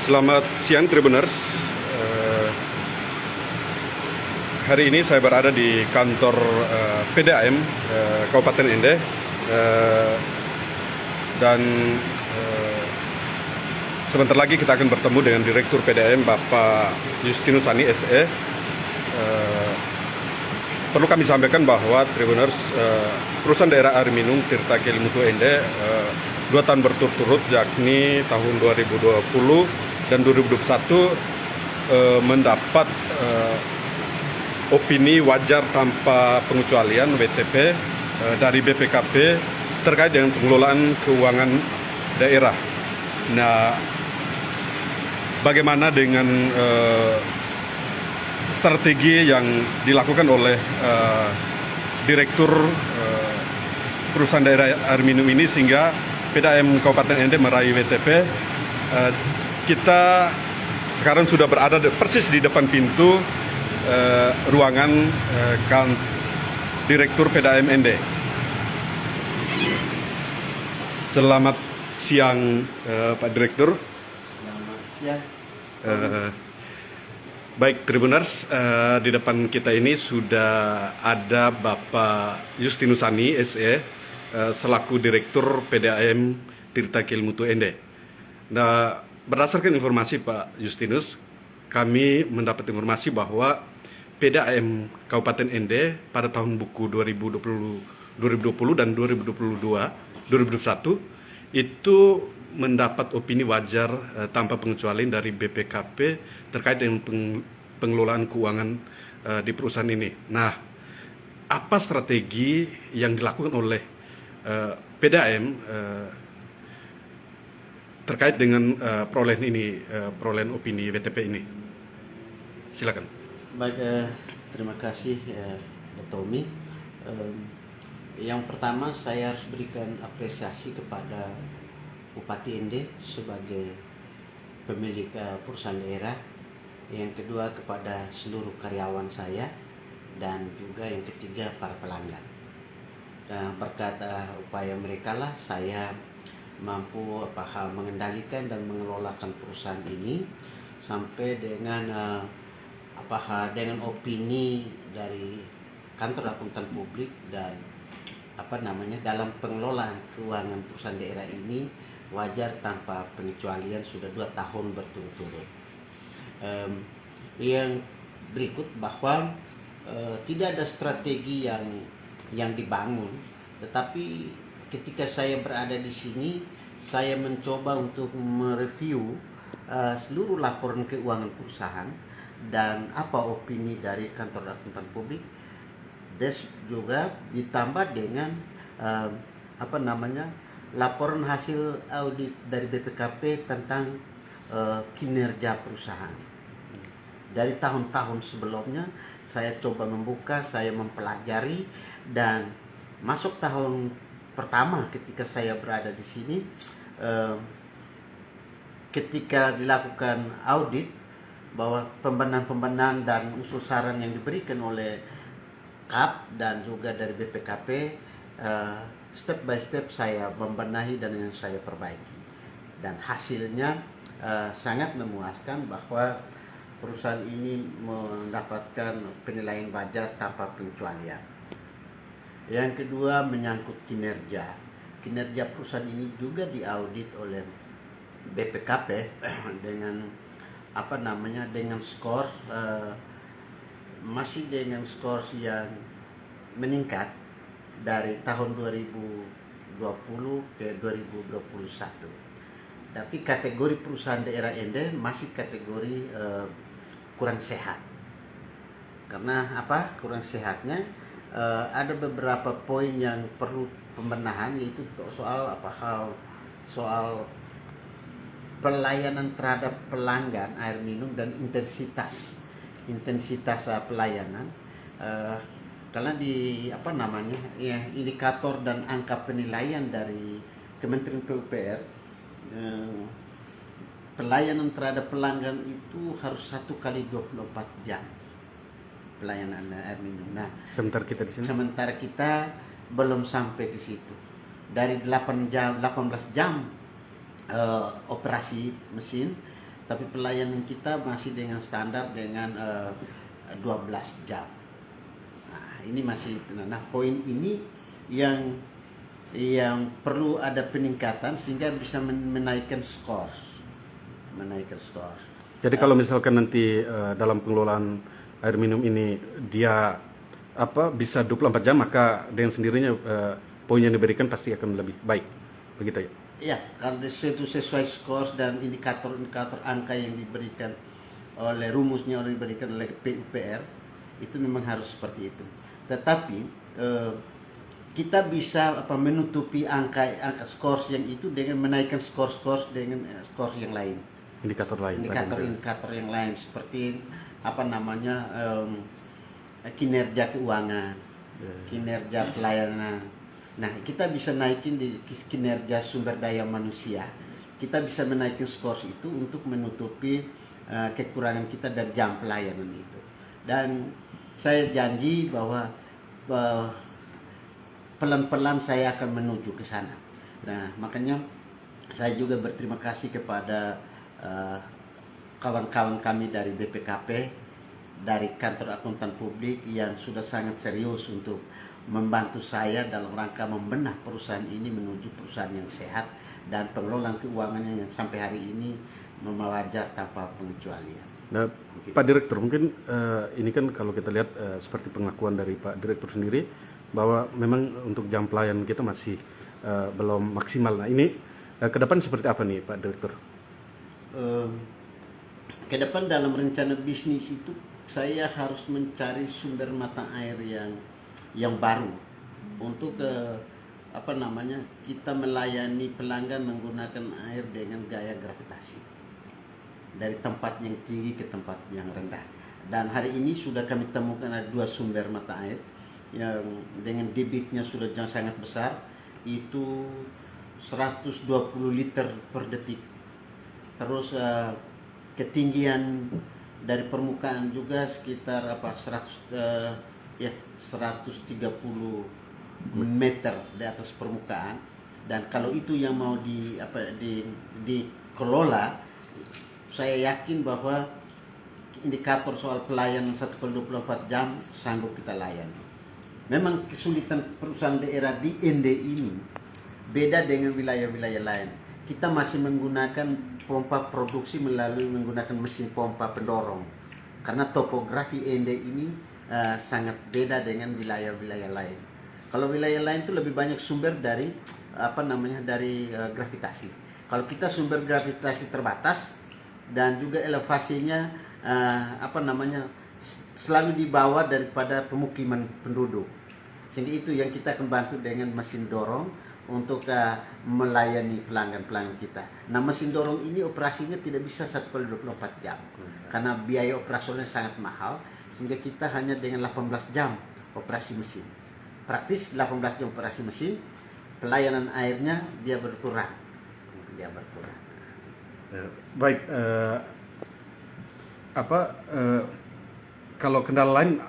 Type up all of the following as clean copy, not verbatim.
Selamat siang Tribuners. Eh, Hari ini saya berada di kantor PDAM Kabupaten Ende, dan sebentar lagi kita akan bertemu dengan Direktur PDAM Bapak Justinus Ani SE. Perlu kami sampaikan bahwa Tribuners, perusahaan daerah air minum Tirta Kelimutu Ende 2 tahun berturut-turut, yakni tahun 2020 dan 2021 mendapat opini wajar tanpa pengecualian WTP dari BPKP terkait dengan pengelolaan keuangan daerah. Nah, bagaimana dengan strategi yang dilakukan oleh Direktur perusahaan daerah air minum ini sehingga PDAM Kabupaten Ende meraih WTP? Kita sekarang sudah berada persis di depan pintu ruangan Direktur PDAM Ende. Selamat siang Pak Direktur. Selamat siang. Baik Tribuners, di depan kita ini sudah ada Bapak Justinus Ani SE selaku Direktur PDAM Tirta Kelimutu Ende. Nah, berdasarkan informasi Pak Justinus, kami mendapat informasi bahwa PDAM Kabupaten Ende pada tahun buku 2020 dan 2021 itu mendapat opini wajar tanpa pengecualian dari BPKP terkait dengan pengelolaan keuangan di perusahaan ini. Nah, apa strategi yang dilakukan oleh PDAM terkait dengan perolehan opini WTP ini? Silakan. Baik, terima kasih Tommy. Yang pertama saya harus berikan apresiasi kepada Bupati Ende sebagai pemilik perusahaan daerah. Yang kedua kepada seluruh karyawan saya, dan juga yang ketiga para pelanggan. Dan berkat upaya mereka lah saya mampu mengendalikan dan mengelolakan perusahaan ini sampai dengan dengan opini dari kantor akuntan publik dan dalam pengelolaan keuangan perusahaan daerah ini wajar tanpa pengecualian sudah 2 tahun berturut-turut. Yang berikut bahwa tidak ada strategi yang dibangun, tetapi ketika saya berada di sini saya mencoba untuk mereview seluruh laporan keuangan perusahaan dan apa opini dari kantor akuntan publik, juga ditambah dengan laporan hasil audit dari BPKP tentang kinerja perusahaan. Dari tahun-tahun sebelumnya saya coba membuka, saya mempelajari, dan masuk tahun pertama ketika saya berada di sini, ketika dilakukan audit bahwa pembenahan-pembenahan dan usul saran yang diberikan oleh KAP dan juga dari BPKP, step by step saya membenahi dan yang saya perbaiki, dan hasilnya sangat memuaskan bahwa perusahaan ini mendapatkan penilaian wajar tanpa pengecualian. Yang kedua menyangkut kinerja perusahaan ini juga diaudit oleh BPKP dengan dengan skor masih dengan skor yang meningkat dari tahun 2020 ke 2021. Tapi kategori perusahaan daerah Ende masih kategori kurang sehat. Karena kurang sehatnya ada beberapa poin yang perlu pembenahan, yaitu soal pelayanan terhadap pelanggan air minum dan intensitas pelayanan. Karena di indikator dan angka penilaian dari Kementerian PUPR, pelayanan terhadap pelanggan itu harus 1 kali 24 jam pelayanan air minum. Nah, sementara kita belum sampai ke situ. Dari 18 jam operasi mesin, tapi pelayanan kita masih dengan standar dengan 12 jam. Nah, ini masih, nah poin ini yang perlu ada peningkatan sehingga bisa menaikkan skor. Jadi kalau misalkan nanti dalam pengelolaan air minum ini dia bisa 24 jam, maka dengan sendirinya poin yang diberikan pasti akan lebih baik, begitu ya? Ya, kalau itu sesuai skor dan indikator-indikator angka yang diberikan oleh rumusnya yang diberikan oleh PUPR, itu memang harus seperti itu. Tetapi kita bisa menutupi angka skor yang itu dengan menaikkan skor dengan skor yang lain. Indikator yang lain seperti kinerja keuangan, kinerja pelayanan. Nah, kita bisa naikin di kinerja sumber daya manusia. Kita bisa menaikin skor itu untuk menutupi kekurangan kita dari jam pelayanan itu. Dan saya janji bahwa pelan-pelan saya akan menuju ke sana. Nah, makanya saya juga berterima kasih kepada kawan-kawan kami dari BPKP, dari Kantor Akuntan Publik yang sudah sangat serius untuk membantu saya dalam rangka membenah perusahaan ini menuju perusahaan yang sehat dan pengelolaan keuangannya yang sampai hari ini mewajar tanpa pengecualian. Nah, Pak Direktur, mungkin ini kan kalau kita lihat seperti pengakuan dari Pak Direktur sendiri bahwa memang untuk jam pelayanan kita masih belum maksimal. Nah, ini ke depan seperti apa nih Pak Direktur? Ke depan dalam rencana bisnis itu saya harus mencari sumber mata air yang baru untuk kita melayani pelanggan menggunakan air dengan gaya gravitasi dari tempat yang tinggi ke tempat yang rendah. Dan hari ini sudah kami temukan ada 2 sumber mata air yang dengan debitnya sudah sangat besar, itu 120 liter per detik. Terus ketinggian dari permukaan juga sekitar 130 meter di atas permukaan. Dan kalau itu yang mau dikelola, saya yakin bahwa indikator soal pelayanan 1/24 jam sanggup kita layani. Memang kesulitan perusahaan daerah di ND ini beda dengan wilayah-wilayah lain. Kita masih menggunakan pompa produksi menggunakan mesin pompa pendorong. Karena topografi ND ini sangat beda dengan wilayah-wilayah lain. Kalau wilayah lain itu lebih banyak sumber dari gravitasi. Kalau kita sumber gravitasi terbatas dan juga elevasinya selalu di bawah daripada pemukiman penduduk. Sehingga itu yang kita akan bantu dengan mesin dorong untuk melayani pelanggan-pelanggan kita. Nah, mesin dorong ini operasinya tidak bisa 1/24 jam karena biaya operasionalnya sangat mahal, sehingga kita hanya dengan 18 jam operasi mesin. Praktis 18 jam operasi mesin, pelayanan airnya dia berkurang. Baik, kalau kendala lain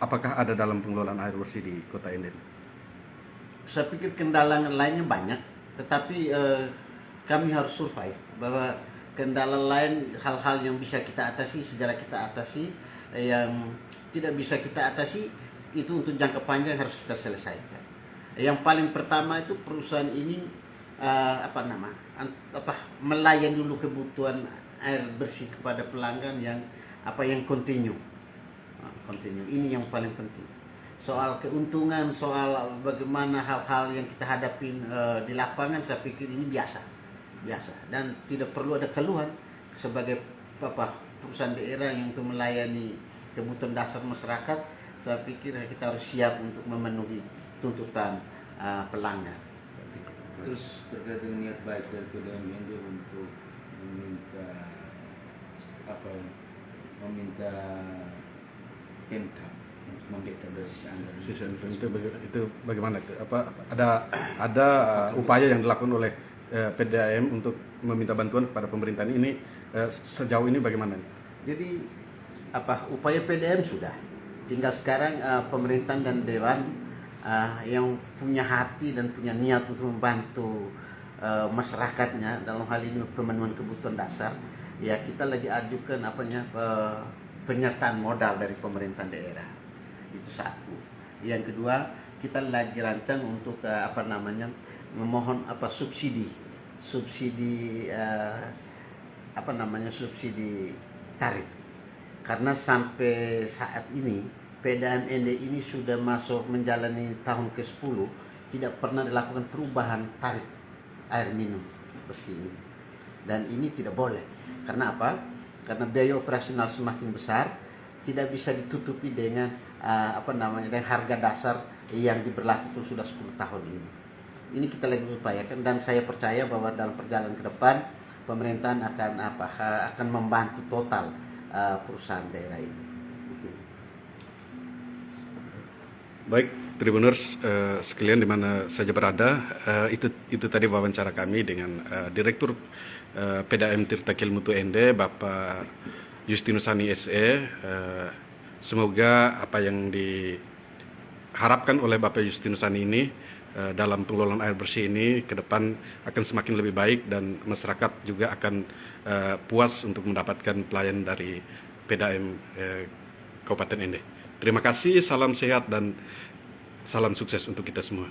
apakah ada dalam pengelolaan air bersih di Kota Enden? Saya pikir kendala lainnya banyak, tetapi kami harus survive. Bahwa kendala lain, hal-hal yang bisa kita atasi, segera kita atasi. Yang tidak bisa kita atasi, itu untuk jangka panjang harus kita selesaikan. Yang paling pertama itu perusahaan ini melayani dulu kebutuhan air bersih kepada pelanggan yang kontinu. Ini yang paling penting. Soal keuntungan, soal bagaimana hal-hal yang kita hadapi di lapangan, saya pikir ini biasa dan tidak perlu ada keluhan sebagai perusahaan daerah yang untuk melayani kebutuhan dasar masyarakat. Saya pikir kita harus siap untuk memenuhi tuntutan pelanggan. Terus terkait dengan niat baik dari PDAMND untuk meminta PMK untuk membackup dari sisi anggaran. Itu bagaimana? Ada upaya yang dilakukan oleh PDAM untuk meminta bantuan kepada pemerintahan ini sejauh ini bagaimana? Jadi upaya PDAM sudah, tinggal sekarang pemerintahan dan dewan yang punya hati dan punya niat untuk membantu masyarakatnya dalam hal ini pemenuhan kebutuhan dasar. ya kita lagi ajukan penyertaan modal dari pemerintah daerah. Itu satu. Yang kedua, kita lagi rancang untuk memohon subsidi subsidi tarif. Karena sampai saat ini PDAM ND ini sudah masuk menjalani tahun ke-10, tidak pernah dilakukan perubahan tarif air minum bersih ini. Dan ini tidak boleh. Karena apa? Karena biaya operasional semakin besar, tidak bisa ditutupi dengan dengan harga dasar yang diberlakukan sudah 10 tahun ini. Ini kita lagi upayakan, dan saya percaya bahwa dalam perjalanan ke depan pemerintahan akan membantu total perusahaan daerah ini. Baik, Tribuners sekalian di mana saja berada, itu tadi wawancara kami dengan Direktur PDAM Tirta-Kiel Mutu ND, Bapak Justinus Sani SE. Semoga apa yang diharapkan oleh Bapak Justinus Sani ini dalam pengelolaan air bersih ini ke depan akan semakin lebih baik, dan masyarakat juga akan puas untuk mendapatkan pelayanan dari PDAM Kabupaten ND. Terima kasih, salam sehat dan salam sukses untuk kita semua.